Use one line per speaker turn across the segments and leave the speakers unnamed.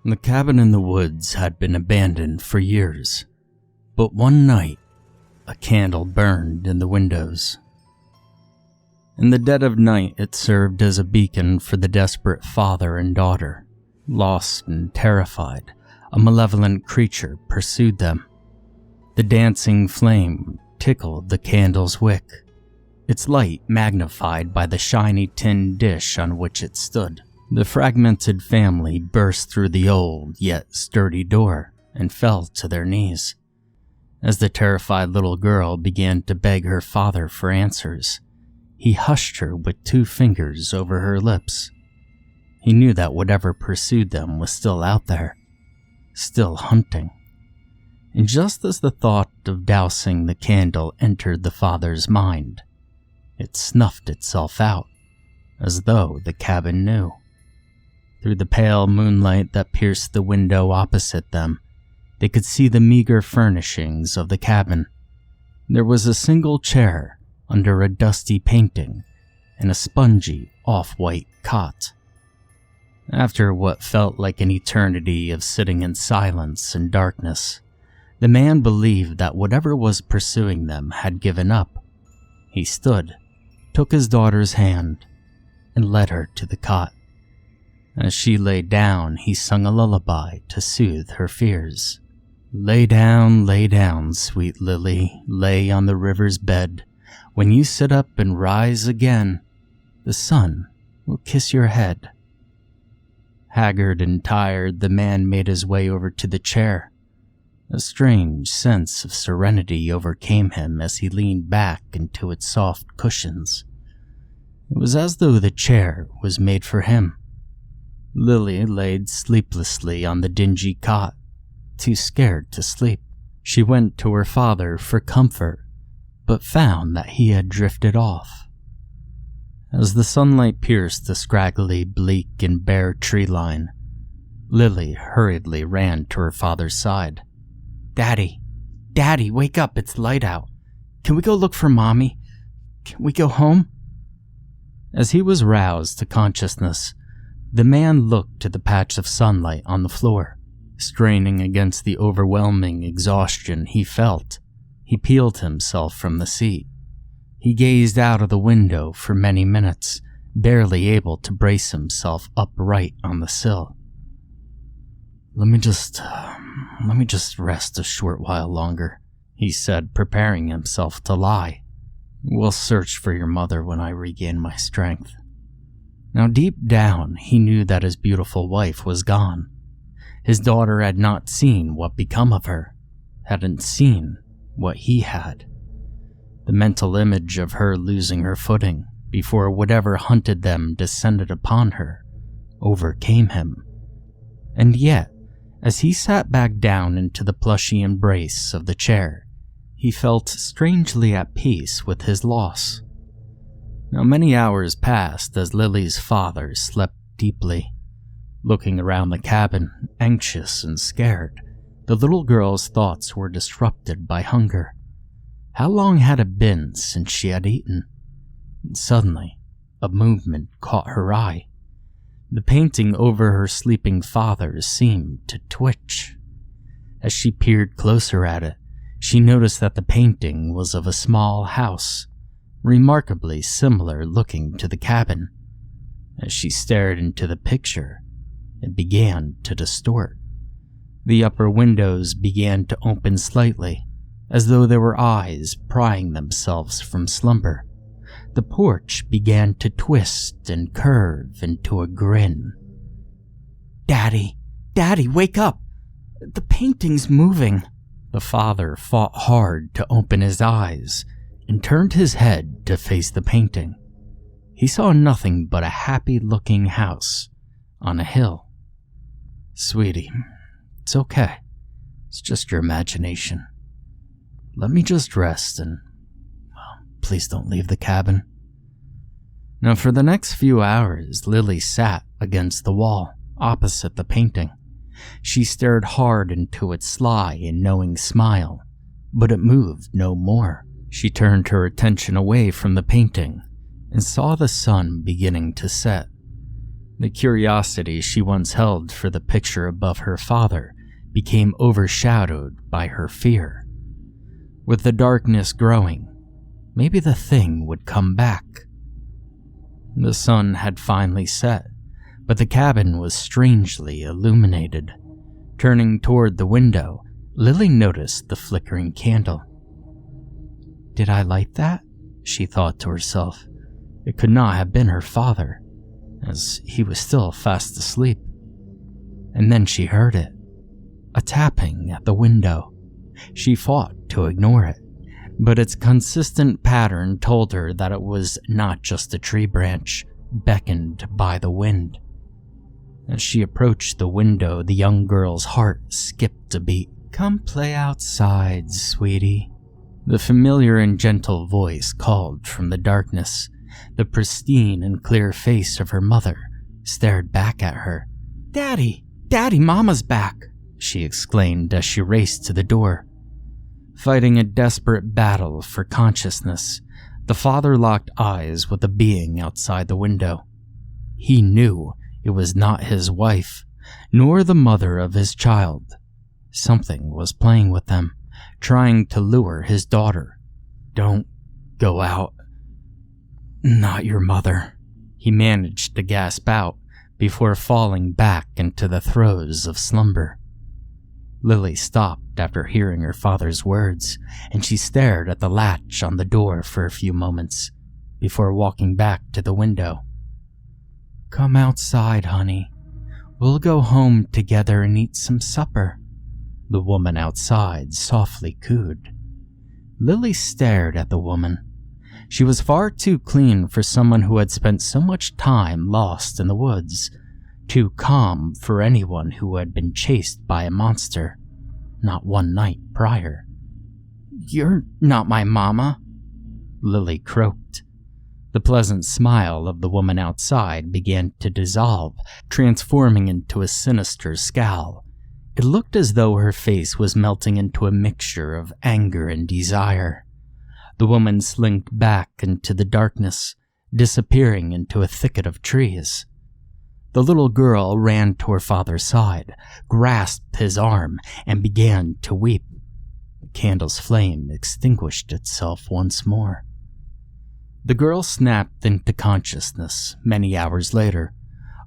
The cabin in the woods had been abandoned for years, but one night, a candle burned in the windows. In the dead of night, it served as a beacon for the desperate father and daughter. Lost and terrified, a malevolent creature pursued them. The dancing flame tickled the candle's wick, its light magnified by the shiny tin dish on which it stood. The fragmented family burst through the old yet sturdy door and fell to their knees. As the terrified little girl began to beg her father for answers, he hushed her with 2 fingers over her lips. He knew that whatever pursued them was still out there, still hunting. And just as the thought of dousing the candle entered the father's mind, it snuffed itself out, as though the cabin knew. Through the pale moonlight that pierced the window opposite them, they could see the meager furnishings of the cabin. There was a single chair under a dusty painting and a spongy, off-white cot. After what felt like an eternity of sitting in silence and darkness, the man believed that whatever was pursuing them had given up. He stood, took his daughter's hand, and led her to the cot. As she lay down, he sung a lullaby to soothe her fears. Lay down, sweet lily, lay on the river's bed. When you sit up and rise again, the sun will kiss your head. Haggard and tired, the man made his way over to the chair. A strange sense of serenity overcame him as he leaned back into its soft cushions. It was as though the chair was made for him. Lily laid sleeplessly on the dingy cot, too scared to sleep. She went to her father for comfort, but found that he had drifted off. As the sunlight pierced the scraggly, bleak, and bare tree line, Lily hurriedly ran to her father's side. Daddy, wake up, it's light out. Can we go look for Mommy? Can we go home? As he was roused to consciousness, the man looked to the patch of sunlight on the floor. Straining against the overwhelming exhaustion he felt, he peeled himself from the seat. He gazed out of the window for many minutes, barely able to brace himself upright on the sill. Let me just rest a short while longer, he said, preparing himself to lie. We'll search for your mother when I regain my strength. Now deep down, he knew that his beautiful wife was gone. His daughter had not seen what become of her, hadn't seen what he had. The mental image of her losing her footing before whatever hunted them descended upon her overcame him. And yet, as he sat back down into the plushy embrace of the chair, he felt strangely at peace with his loss. Now many hours passed as Lily's father slept deeply. Looking around the cabin, anxious and scared, the little girl's thoughts were disrupted by hunger. How long had it been since she had eaten? And suddenly, a movement caught her eye. The painting over her sleeping father seemed to twitch. As she peered closer at it, she noticed that the painting was of a small house, remarkably similar looking to the cabin. As she stared into the picture, it began to distort. The upper windows began to open slightly, as though there were eyes prying themselves from slumber. The porch began to twist and curve into a grin. Daddy, wake up! The painting's moving. The father fought hard to open his eyes and turned his head to face the painting. He saw nothing but a happy-looking house on a hill. Sweetie, it's okay. It's just your imagination. Let me just rest and, please don't leave the cabin. Now for the next few hours, Lily sat against the wall, opposite the painting. She stared hard into its sly and knowing smile, but it moved no more. She turned her attention away from the painting and saw the sun beginning to set. The curiosity she once held for the picture above her father became overshadowed by her fear. With the darkness growing, maybe the thing would come back. The sun had finally set, but the cabin was strangely illuminated. Turning toward the window, Lily noticed the flickering candle. "Did I light that?" she thought to herself. It could not have been her father, as he was still fast asleep. And then she heard it, a tapping at the window. She fought to ignore it, but its consistent pattern told her that it was not just a tree branch beckoned by the wind. As she approached the window, the young girl's heart skipped a beat. "Come play outside, sweetie." The familiar and gentle voice called from the darkness. The pristine and clear face of her mother stared back at her. "Daddy! Daddy, Mama's back!" she exclaimed as she raced to the door. Fighting a desperate battle for consciousness, the father locked eyes with the being outside the window. He knew it was not his wife, nor the mother of his child. Something was playing with them, trying to lure his daughter. "Don't go out. Not your mother," he managed to gasp out before falling back into the throes of slumber. Lily stopped after hearing her father's words, and she stared at the latch on the door for a few moments before walking back to the window. "Come outside, honey. We'll go home together and eat some supper," the woman outside softly cooed. Lily stared at the woman. She was far too clean for someone who had spent so much time lost in the woods, too calm for anyone who had been chased by a monster not one night prior. "You're not my mama," Lily croaked. The pleasant smile of the woman outside began to dissolve, transforming into a sinister scowl. It looked as though her face was melting into a mixture of anger and desire. The woman slinked back into the darkness, disappearing into a thicket of trees. The little girl ran to her father's side, grasped his arm, and began to weep. The candle's flame extinguished itself once more. The girl snapped into consciousness many hours later,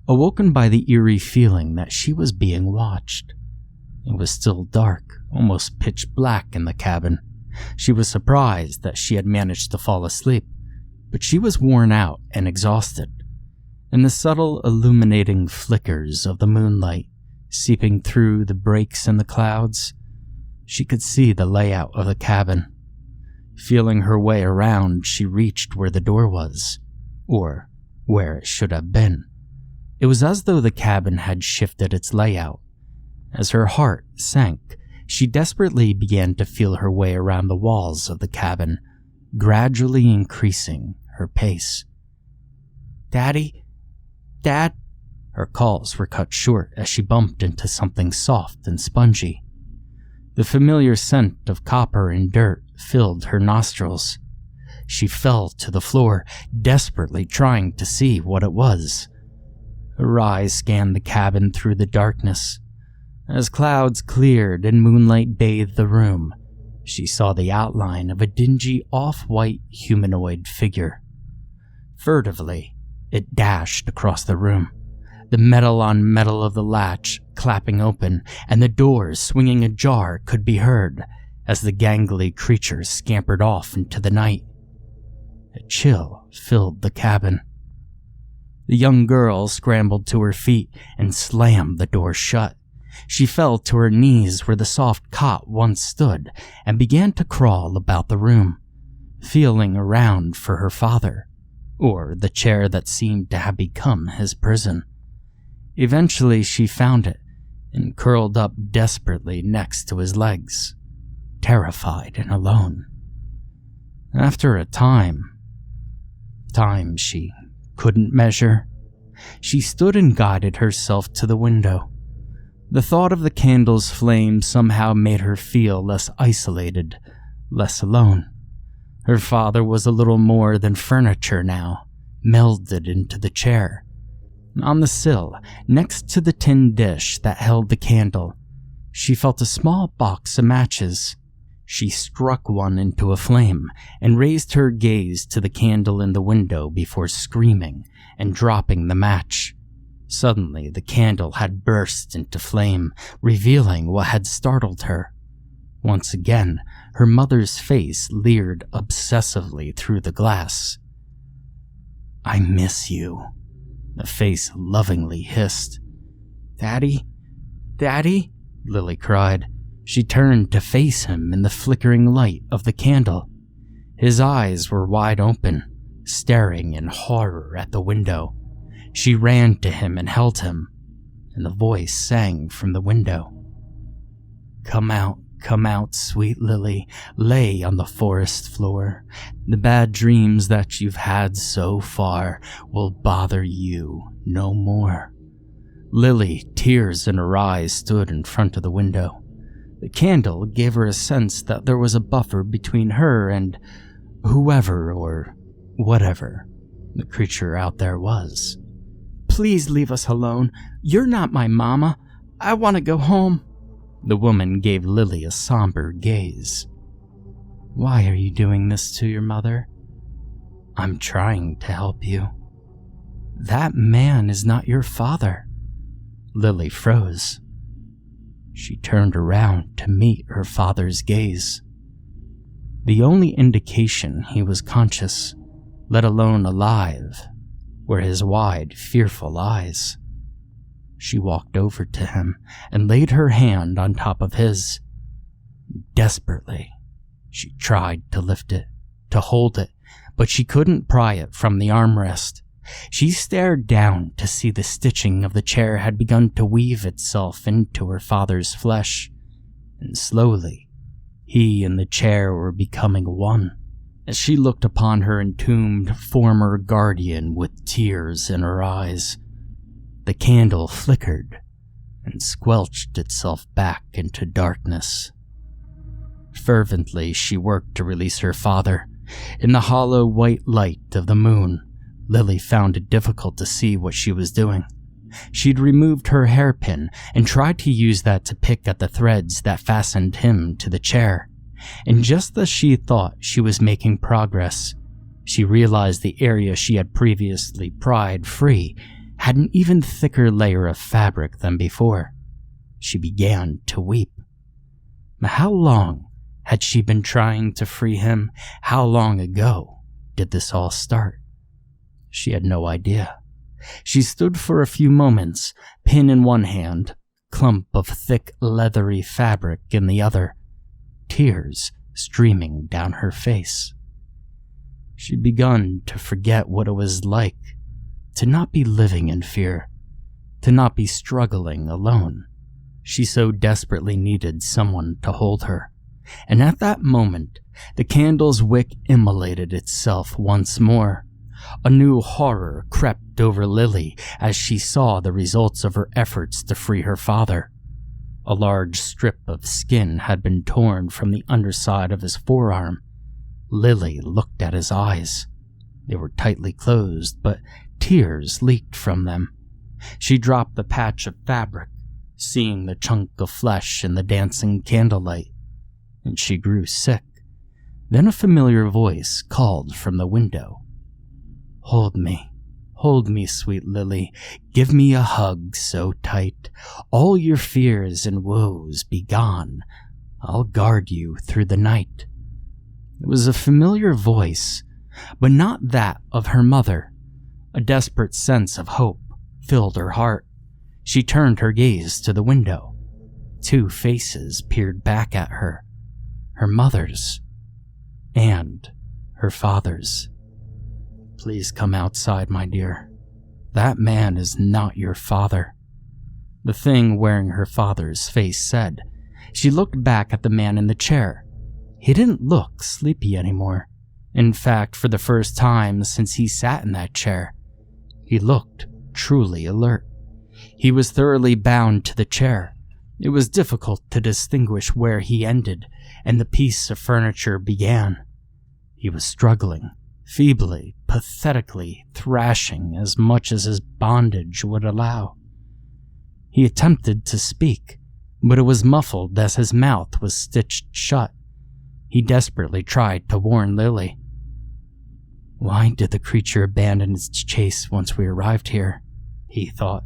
awoken by the eerie feeling that she was being watched. It was still dark, almost pitch black in the cabin. She was surprised that she had managed to fall asleep, but she was worn out and exhausted. In the subtle illuminating flickers of the moonlight seeping through the breaks in the clouds, she could see the layout of the cabin. Feeling her way around, she reached where the door was, or where it should have been. It was as though the cabin had shifted its layout. As her heart sank, she desperately began to feel her way around the walls of the cabin, gradually increasing her pace. "Daddy? Dad?" Her calls were cut short as she bumped into something soft and spongy. The familiar scent of copper and dirt filled her nostrils. She fell to the floor, desperately trying to see what it was. Her eyes scanned the cabin through the darkness. As clouds cleared and moonlight bathed the room, she saw the outline of a dingy off-white humanoid figure. Furtively, it dashed across the room, the metal on metal of the latch clapping open, and the doors swinging ajar could be heard as the gangly creature scampered off into the night. A chill filled the cabin. The young girl scrambled to her feet and slammed the door shut. She fell to her knees where the soft cot once stood and began to crawl about the room, feeling around for her father, or the chair that seemed to have become his prison. Eventually she found it and curled up desperately next to his legs, terrified and alone. After a time she couldn't measure, she stood and guided herself to the window. The thought of the candle's flame somehow made her feel less isolated, less alone. Her father was a little more than furniture now, melded into the chair. On the sill, next to the tin dish that held the candle, she felt a small box of matches. She struck one into a flame and raised her gaze to the candle in the window before screaming and dropping the match. Suddenly, the candle had burst into flame, revealing what had startled her. Once again, her mother's face leered obsessively through the glass. "I miss you," the face lovingly hissed. "Daddy? Daddy?" Lily cried. She turned to face him in the flickering light of the candle. His eyes were wide open, staring in horror at the window. She ran to him and held him, and the voice sang from the window. Come out, sweet Lily, lay on the forest floor. The bad dreams that you've had so far will bother you no more." Lily, tears in her eyes, stood in front of the window. The candle gave her a sense that there was a buffer between her and whoever or whatever the creature out there was. "Please leave us alone. You're not my mama. I want to go home." The woman gave Lily a somber gaze. "Why are you doing this to your mother?" "I'm trying to help you." "That man is not your father." Lily froze. She turned around to meet her father's gaze. The only indication he was conscious, let alone alive, were his wide, fearful eyes. She walked over to him and laid her hand on top of his. Desperately, she tried to lift it, to hold it, but she couldn't pry it from the armrest. She stared down to see the stitching of the chair had begun to weave itself into her father's flesh, and slowly, he and the chair were becoming one. As she looked upon her entombed former guardian with tears in her eyes, the candle flickered and squelched itself back into darkness. Fervently, she worked to release her father. In the hollow white light of the moon, Lily found it difficult to see what she was doing. She'd removed her hairpin and tried to use that to pick at the threads that fastened him to the chair. And just as she thought she was making progress, she realized the area she had previously pried free had an even thicker layer of fabric than before. She began to weep. How long had she been trying to free him? How long ago did this all start? She had no idea. She stood for a few moments, pin in one hand, clump of thick, leathery fabric in the other, tears streaming down her face. She'd begun to forget what it was like to not be living in fear, to not be struggling alone. She so desperately needed someone to hold her. And at that moment, the candle's wick immolated itself once more. A new horror crept over Lily as she saw the results of her efforts to free her father. A large strip of skin had been torn from the underside of his forearm. Lily looked at his eyes. They were tightly closed, but tears leaked from them. She dropped the patch of fabric, seeing the chunk of flesh in the dancing candlelight, and she grew sick. Then a familiar voice called from the window. Hold me, sweet Lily. Give me a hug so tight. All your fears and woes be gone. I'll guard you through the night." It was a familiar voice, but not that of her mother. A desperate sense of hope filled her heart. She turned her gaze to the window. Two faces peered back at her. Her mother's and her father's. "Please come outside, my dear. That man is not your father," the thing wearing her father's face said. She looked back at the man in the chair. He didn't look sleepy anymore. In fact, for the first time since he sat in that chair, he looked truly alert. He was thoroughly bound to the chair. It was difficult to distinguish where he ended and the piece of furniture began. He was struggling, feebly, pathetically thrashing as much as his bondage would allow. He attempted to speak, but it was muffled as his mouth was stitched shut. He desperately tried to warn Lily. Why did the creature abandon its chase once we arrived here? He thought.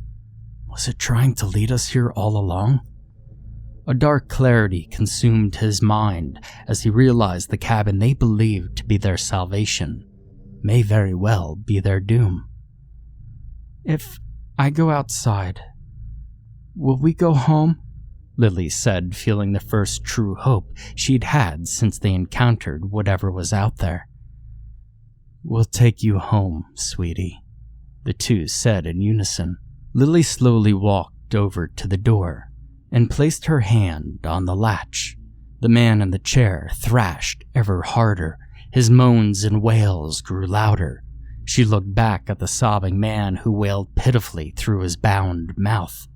Was it trying to lead us here all along? A dark clarity consumed his mind as he realized the cabin they believed to be their salvation may very well be their doom. If I go outside, will we go home? Lily said, feeling the first true hope she'd had since they encountered whatever was out there. We'll take you home, sweetie, the two said in unison. Lily slowly walked over to the door and placed her hand on the latch. The man in the chair thrashed ever harder. His moans and wails grew louder. She looked back at the sobbing man who wailed pitifully through his bound mouth.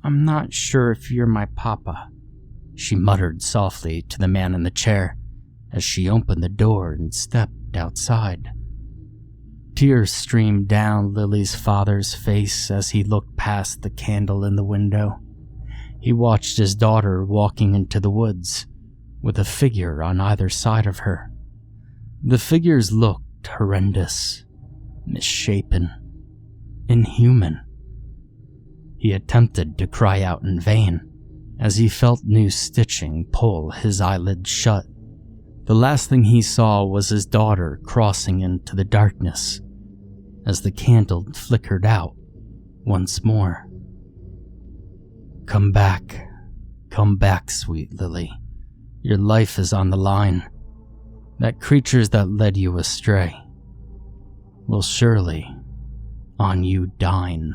I'm not sure if you're my papa, she muttered softly to the man in the chair as she opened the door and stepped outside. Tears streamed down Lily's father's face as he looked past the candle in the window. He watched his daughter walking into the woods, with a figure on either side of her. The figures looked horrendous, misshapen, inhuman. He attempted to cry out in vain, as he felt new stitching pull his eyelids shut. The last thing he saw was his daughter crossing into the darkness, as the candle flickered out once more. Come back, sweet Lily. Your life is on the line. That creatures that led you astray will surely on you dine.